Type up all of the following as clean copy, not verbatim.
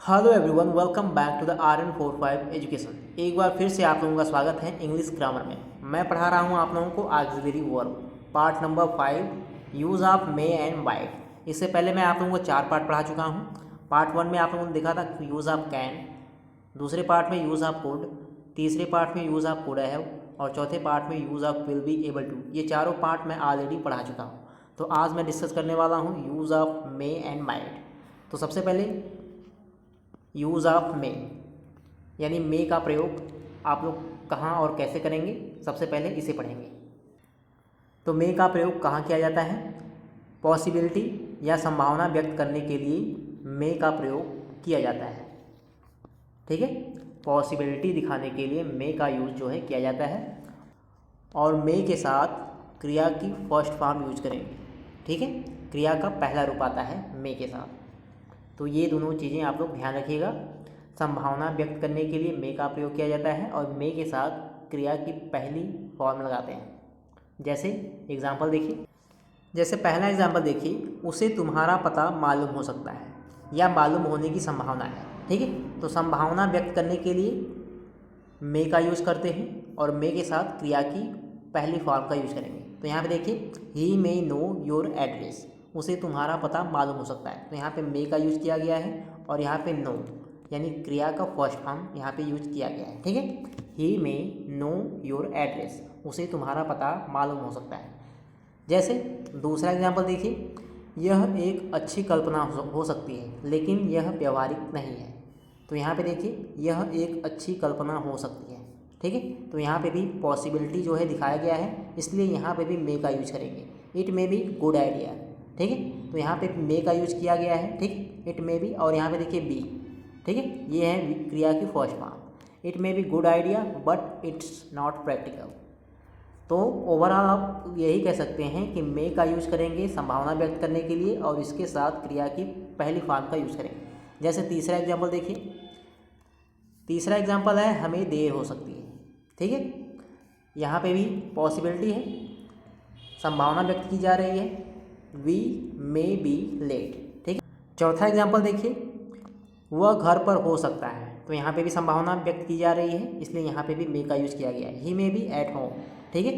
Hello everyone, welcome back to the RN45 education. एक बार फिर से आप लोगों का स्वागत है इंग्लिश ग्रामर में। मैं पढ़ा रहा हूँ आप लोगों को auxiliary verb part number 5 use of May and white. इससे पहले मैं आप लोगों को 4 पार्ट पढ़ा चुका हूँ। पार्ट 1 में आप लोगों ने देखा था यूज़ ऑफ कैन, दूसरे पार्ट में यूज़ ऑफ कुड, तीसरे पार्ट में यूज़ ऑफ कुड हैव और चौथे पार्ट में use of will be able to. ये चारों पार्ट मैं ऑलरेडी पढ़ा चुका हूँ। तो आज मैं डिस्कस करने वाला हूँ use of May and white. तो सबसे पहले यूज़ ऑफ मे यानी मे का प्रयोग आप लोग कहाँ और कैसे करेंगे, सबसे पहले इसे पढ़ेंगे। तो मे का प्रयोग कहाँ किया जाता है? पॉसिबिलिटी या संभावना व्यक्त करने के लिए मे का प्रयोग किया जाता है। ठीक है, पॉसिबिलिटी दिखाने के लिए मे का यूज़ जो है किया जाता है और मे के साथ क्रिया की फर्स्ट फॉर्म यूज करेंगे। ठीक है, क्रिया का पहला रूप आता है मे के साथ। तो ये दोनों चीज़ें आप लोग ध्यान रखिएगा। संभावना व्यक्त करने के लिए मे का प्रयोग किया जाता है और मे के साथ क्रिया की पहली फॉर्म लगाते हैं। जैसे एग्जाम्पल देखिए, जैसे पहला एग्जाम्पल देखिए, उसे तुम्हारा पता मालूम हो सकता है या मालूम होने की संभावना है। ठीक है, तो संभावना व्यक्त करने के लिए मे का यूज़ करते हैं और मे के साथ क्रिया की पहली फॉर्म का यूज़ करेंगे। तो यहाँ पे देखिए, ही मे नो योर एड्रेस, उसे तुम्हारा पता मालूम हो सकता है। तो यहाँ पे मे का यूज़ किया गया है और यहाँ पे नो यानी क्रिया का फर्स्ट फॉर्म यहाँ पे यूज किया गया है। ठीक है, ही मे नो योर एड्रेस, उसे तुम्हारा पता मालूम हो सकता है। जैसे दूसरा एग्जाम्पल देखिए, यह एक अच्छी कल्पना हो सकती है लेकिन यह व्यवहारिक नहीं है। तो यहाँ पे देखिए, यह एक अच्छी कल्पना हो सकती है। ठीक है, तो यहाँ पे भी पॉसिबिलिटी जो है दिखाया गया है, इसलिए यहाँ पे भी मे का यूज करेंगे। It may be good idea. ठीक है, तो यहाँ पे मे का यूज किया गया है। ठीक, इट मे बी और यहाँ पे देखिए बी। ठीक है, ये है क्रिया की first form. It may be good idea but it's not practical. तो ओवरऑल आप यही कह सकते हैं कि मे का यूज करेंगे संभावना व्यक्त करने के लिए और इसके साथ क्रिया की पहली फॉर्म का यूज करेंगे। जैसे तीसरा एग्जाम्पल देखिए, तीसरा एग्जाम्पल है हमें देर हो सकती है। ठीक है, यहाँ पे भी पॉसिबिलिटी है, संभावना व्यक्त की जा रही है, वी मे बी लेट। ठीक है, चौथा एग्जाम्पल देखिए, वह घर पर हो सकता है। तो यहाँ पे भी संभावना व्यक्त की जा रही है, इसलिए यहाँ पे भी मे का यूज किया गया है, ही मे बी एट होम। ठीक है,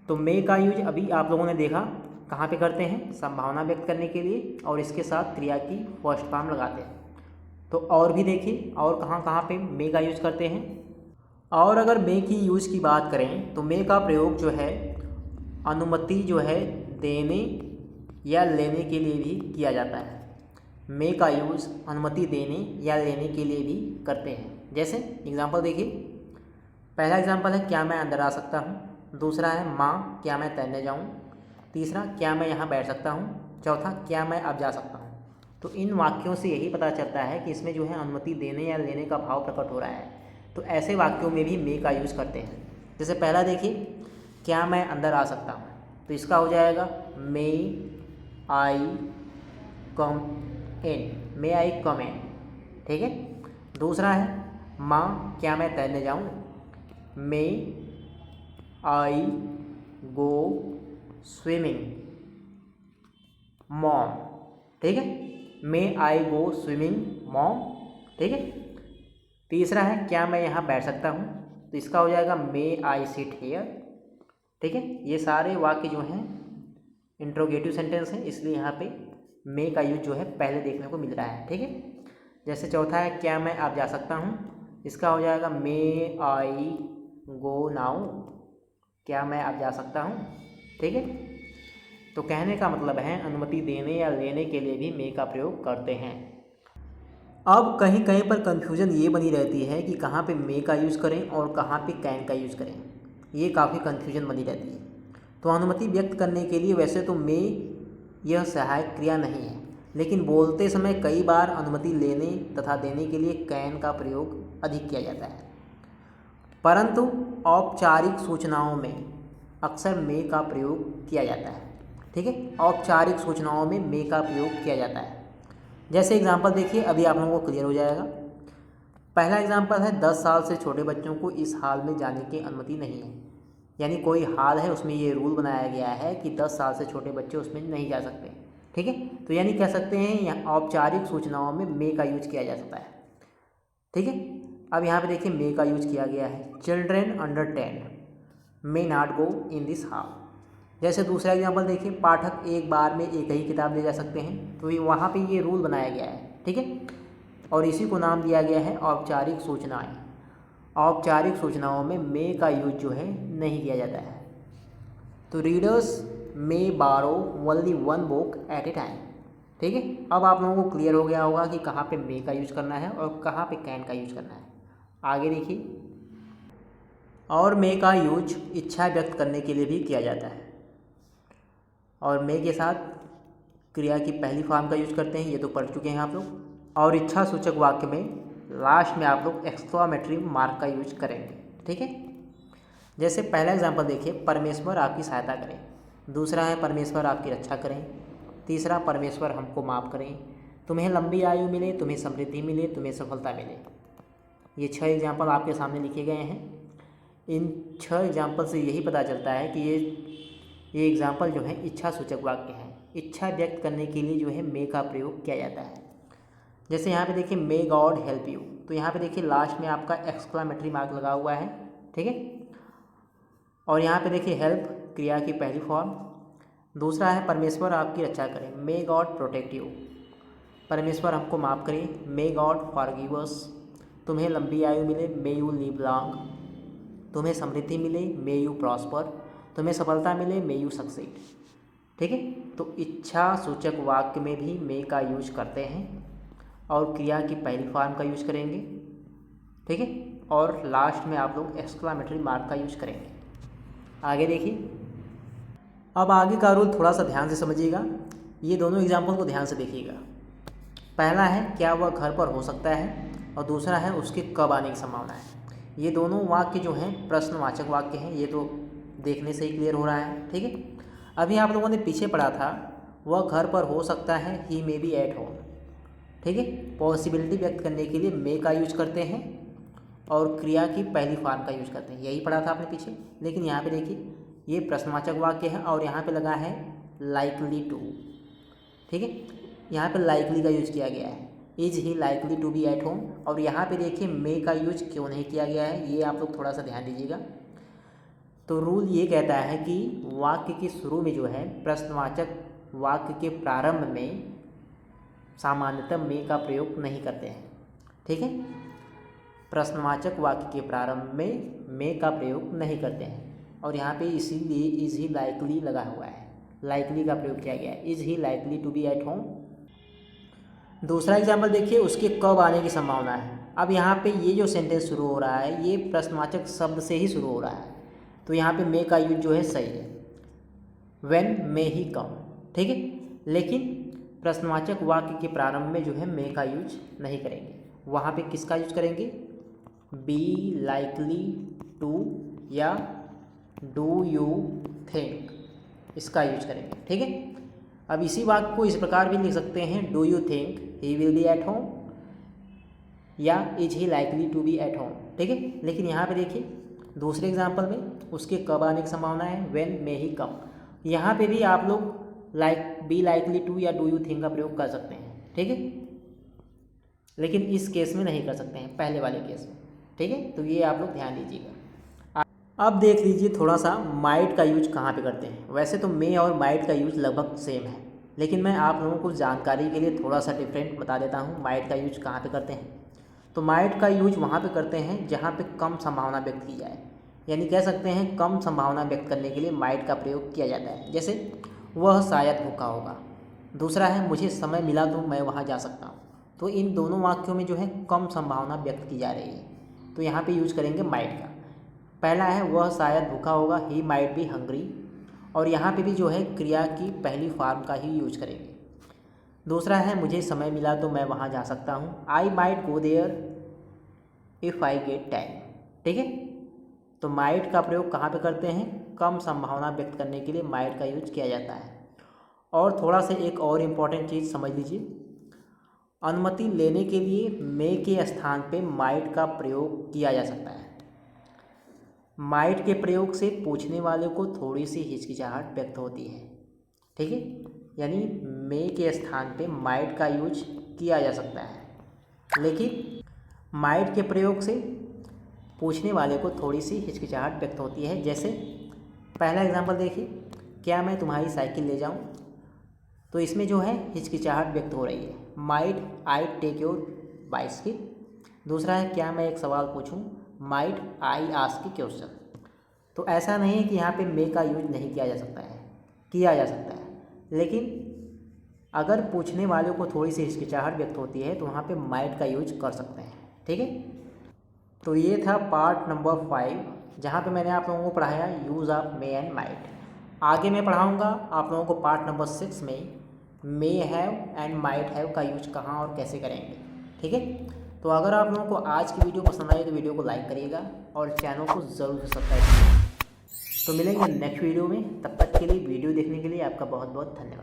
तो मे का यूज अभी आप लोगों ने देखा कहाँ पे करते हैं, संभावना व्यक्त करने के लिए और इसके साथ क्रिया की फर्स्ट फॉर्म लगाते हैं। तो और भी देखिए, और कहाँ कहाँ पे मे का यूज करते हैं। और अगर मे की यूज की बात करें तो मे का प्रयोग जो है अनुमति जो है देने या लेने के लिए भी किया जाता है। मे का यूज़ अनुमति देने या लेने के लिए भी करते हैं। जैसे एग्जांपल देखिए, पहला एग्जांपल है क्या मैं अंदर आ सकता हूँ, दूसरा है माँ क्या मैं तैरने जाऊँ, तीसरा क्या मैं यहाँ बैठ सकता हूँ, चौथा क्या मैं अब जा सकता हूँ। तो इन वाक्यों से यही पता चलता है कि इसमें जो है अनुमति देने या लेने का भाव प्रकट हो रहा है। तो ऐसे वाक्यों में भी मे का यूज़ करते हैं। जैसे पहला देखिए, क्या मैं अंदर आ सकता हूँ, तो इसका हो जाएगा मे आई कम इन, मे आई कम इन। ठीक है, दूसरा है माँ क्या मैं तैरने जाऊँ, मे आई गो स्विमिंग मॉम। ठीक है, मे आई गो स्विमिंग मॉम। ठीक है, तीसरा है क्या मैं यहाँ बैठ सकता हूँ, तो इसका हो जाएगा मे आई सिट हियर। ठीक है, ये सारे वाक्य जो हैं इंट्रोगेटिव सेंटेंस हैं, इसलिए यहाँ पे मे का यूज जो है पहले देखने को मिल रहा है। ठीक है, जैसे चौथा है क्या मैं अब जा सकता हूँ, इसका हो जाएगा मे आई गो नाउ, क्या मैं अब जा सकता हूँ। ठीक है, तो कहने का मतलब है अनुमति देने या लेने के लिए भी मे का प्रयोग करते हैं। अब कहीं कहीं पर कन्फ्यूजन ये बनी रहती है कि कहाँ पे मे का यूज़ करें और कहाँ पे कैन का यूज़ करें, ये काफ़ी कन्फ्यूजन बनी रहती है। तो अनुमति व्यक्त करने के लिए वैसे तो मे यह सहायक क्रिया नहीं है, लेकिन बोलते समय कई बार अनुमति लेने तथा देने के लिए कैन का प्रयोग अधिक किया जाता है। परंतु औपचारिक सूचनाओं में अक्सर मे का प्रयोग किया जाता है। ठीक है, औपचारिक सूचनाओं में मे का प्रयोग किया जाता है। जैसे एग्जांपल देखिए, अभी आप लोगों को क्लियर हो जाएगा। पहला एग्जांपल है 10 साल से छोटे बच्चों को इस हाल में जाने की अनुमति नहीं है। यानी कोई हाल है, उसमें ये रूल बनाया गया है कि 10 साल से छोटे बच्चे उसमें नहीं जा सकते। ठीक है। तो यानी कह सकते हैं यहाँ औपचारिक सूचनाओं में मे का यूज किया जा सकता है। ठीक है। अब यहाँ पे देखिए मे का यूज किया गया है। Children under 10 may not go in this hall. जैसे दूसरा एग्जाम्पल देखिए, पाठक एक बार में एक ही किताब ले जा सकते हैं। तो ये वहाँ पे ये रूल बनाया गया है। ठीक है। और इसी को नाम दिया गया है औपचारिक सूचनाएं। औपचारिक सूचनाओं में मे का यूज जो है नहीं किया जाता है। तो readers may borrow only one book at a time. ठीक है। अब आप लोगों को क्लियर हो गया होगा कि कहाँ पे मे का यूज करना है और कहाँ पे कैन का यूज करना है। आगे देखिए, और मे का यूज इच्छा व्यक्त करने के लिए भी किया जाता है। और मे के साथ क्रिया की पहली फॉर्म का यूज करते हैं, ये तो पढ़ चुके हैं आप लोग। और इच्छा सूचक वाक्य में लास्ट में आप लोग एक्सक्लेमेटरी मार्क का यूज करेंगे। ठीक है। जैसे पहला एग्जांपल देखिए, परमेश्वर आपकी सहायता करें। दूसरा है परमेश्वर आपकी रक्षा करें। तीसरा परमेश्वर हमको माफ़ करें। तुम्हें लंबी आयु मिले, तुम्हें समृद्धि मिले, तुम्हें सफलता मिले। ये 6 एग्जाम्पल आपके सामने लिखे गए हैं। इन 6 एग्जाम्पल से यही पता चलता है कि ये एग्जाम्पल जो है इच्छा सूचक वाक्य हैं। इच्छा व्यक्त करने के लिए जो है मे का प्रयोग किया जाता है। जैसे यहाँ पे देखिए, मे गॉड हेल्प यू। तो यहाँ पे देखिए लास्ट में आपका एक्सक्लेमेटरी मार्क लगा हुआ है। ठीक है। और यहाँ पे देखिए हेल्प क्रिया की पहली फॉर्म। दूसरा है परमेश्वर आपकी रक्षा करें, मे गॉड प्रोटेक्ट यू। परमेश्वर हमको माफ़ करें, मे गॉड फॉरगिव अस। तुम्हें लंबी आयु मिले, मे यू लिव लॉन्ग। तुम्हें समृद्धि मिले, मे यू प्रॉस्पर। तुम्हें सफलता मिले, मे यू सक्सीड। ठीक है। तो इच्छा सूचक वाक्य में भी मे का यूज करते हैं और क्रिया की पहली फॉर्म का यूज करेंगे। ठीक है। और लास्ट में आप लोग एक्सक्लेमेटरी मार्क का यूज करेंगे। आगे देखिए, अब आगे का रूल थोड़ा सा ध्यान से समझिएगा। ये दोनों एग्जाम्पल को ध्यान से देखिएगा। पहला है क्या वह घर पर हो सकता है, और दूसरा है उसके कब आने की संभावना है। ये दोनों वाक्य जो हैं प्रश्नवाचक वाक्य हैं। ये तो देखने से ही क्लियर हो रहा है। ठीक है। अभी आप लोगों ने पीछे पढ़ा था, वह घर पर हो सकता है, ही मे बी एट होम। ठीक है। पॉसिबिलिटी व्यक्त करने के लिए मे का यूज करते हैं और क्रिया की पहली फॉर्म का यूज करते हैं। यही पढ़ा था आपने पीछे। लेकिन यहाँ पे देखिए, ये प्रश्नवाचक वाक्य है और यहाँ पे लगा है लाइकली टू। ठीक है। यहाँ पे लाइकली का यूज किया गया है, is he likely to be at home. और यहाँ पे देखिए मे का यूज क्यों नहीं किया गया है, ये आप लोग थोड़ा सा ध्यान दीजिएगा। तो रूल ये कहता है कि वाक्य के शुरू में जो है प्रश्नवाचक वाक्य के प्रारंभ में सामान्यतः मे का प्रयोग नहीं करते हैं। ठीक है। प्रश्नवाचक वाक्य के प्रारंभ में मे का प्रयोग नहीं करते हैं। और यहाँ पे इसीलिए इज ही लाइकली लगा हुआ है, लाइकली का प्रयोग किया गया है, is he likely to be at home. दूसरा एग्जाम्पल देखिए, उसके कब आने की संभावना है। अब यहाँ पे ये जो सेंटेंस शुरू हो रहा है ये प्रश्नवाचक शब्द से ही शुरू हो रहा है। तो यहाँ पे मे का यूज जो है सही है, व्हेन मे ही कम। ठीक है। लेकिन प्रश्नवाचक वाक्य के प्रारंभ में जो है मे का यूज नहीं करेंगे। वहाँ पे किसका यूज करेंगे, बी लाइकली टू या डू यू थिंक, इसका यूज करेंगे। ठीक है। अब इसी वाक्य को इस प्रकार भी लिख सकते हैं, do you think he will be at home या is he likely to be at home. ठीक है। लेकिन यहाँ पे देखिए दूसरे एग्जाम्पल में उसके कब आने की संभावना है, व्हेन मे ही कम। यहाँ पे भी आप लोग बी लाइकली टू या डू यू थिंक का प्रयोग कर सकते हैं। ठीक है। लेकिन इस केस में नहीं कर सकते हैं, पहले वाले केस में। ठीक है। तो ये आप लोग ध्यान दीजिएगा। अब देख लीजिए थोड़ा सा माइट का यूज कहाँ पे करते हैं। वैसे तो मे और माइट का यूज लगभग सेम है, लेकिन मैं आप लोगों को जानकारी के लिए थोड़ा सा डिफरेंट बता देता हूँ माइट का यूज कहाँ पे करते हैं। तो माइट का यूज वहाँ पे करते हैं जहाँ पे कम संभावना व्यक्त की जाए, यानी कह सकते हैं कम संभावना व्यक्त करने के लिए माइट का प्रयोग किया जाता है। जैसे वह शायद भूखा होगा। दूसरा है मुझे समय मिला तो मैं वहाँ जा सकता हूँ। तो इन दोनों वाक्यों में जो है कम संभावना व्यक्त की जा रही है, तो यहाँ पे यूज करेंगे माइट का। पहला है वह शायद भूखा होगा, ही माइट बी हंग्री। और यहाँ पे भी जो है क्रिया की पहली फॉर्म का ही यूज करेंगे। दूसरा है मुझे समय मिला तो मैं वहाँ जा सकता हूँ, I might go there if I get time. ठीक है। तो माइट का प्रयोग कहाँ पे करते हैं, कम संभावना व्यक्त करने के लिए माइट का यूज किया जाता है। और थोड़ा सा एक और इम्पॉर्टेंट चीज़ समझ लीजिए, अनुमति लेने के लिए मे के स्थान पे माइट का प्रयोग किया जा सकता है। माइट के प्रयोग से पूछने वाले को थोड़ी सी हिचकिचाहट व्यक्त होती है। ठीक है। यानी मे के स्थान पे माइट का यूज किया जा सकता है, लेकिन माइट के प्रयोग से पूछने वाले को थोड़ी सी हिचकिचाहट व्यक्त होती है। जैसे पहला एग्जांपल देखिए, क्या मैं तुम्हारी साइकिल ले जाऊं? तो इसमें जो है हिचकिचाहट व्यक्त हो रही है, might I take your bicycle. दूसरा है, क्या मैं एक सवाल पूछूं? Might I ask a question. तो ऐसा नहीं है कि यहाँ पे मे का यूज नहीं किया जा सकता है, किया जा सकता है, लेकिन अगर पूछने वाले को थोड़ी सी हिचकिचाहट व्यक्त होती है तो वहाँ पे माइट का यूज कर सकते हैं। ठीक है, तो ये था पार्ट नंबर 5, जहाँ पे मैंने आप लोगों को पढ़ाया use of May and might. आगे मैं पढ़ाऊँगा आप लोगों को पार्ट नंबर 6 में may have and might have का यूज कहाँ और कैसे करेंगे। ठीक है, तो अगर आप लोगों को आज की वीडियो पसंद आई तो वीडियो को लाइक करिएगा और चैनल को ज़रूर से सब्सक्राइब करिएगा। तो मिलेंगे नेक्स्ट वीडियो में, तब तक के लिए वीडियो देखने के लिए आपका बहुत बहुत धन्यवाद।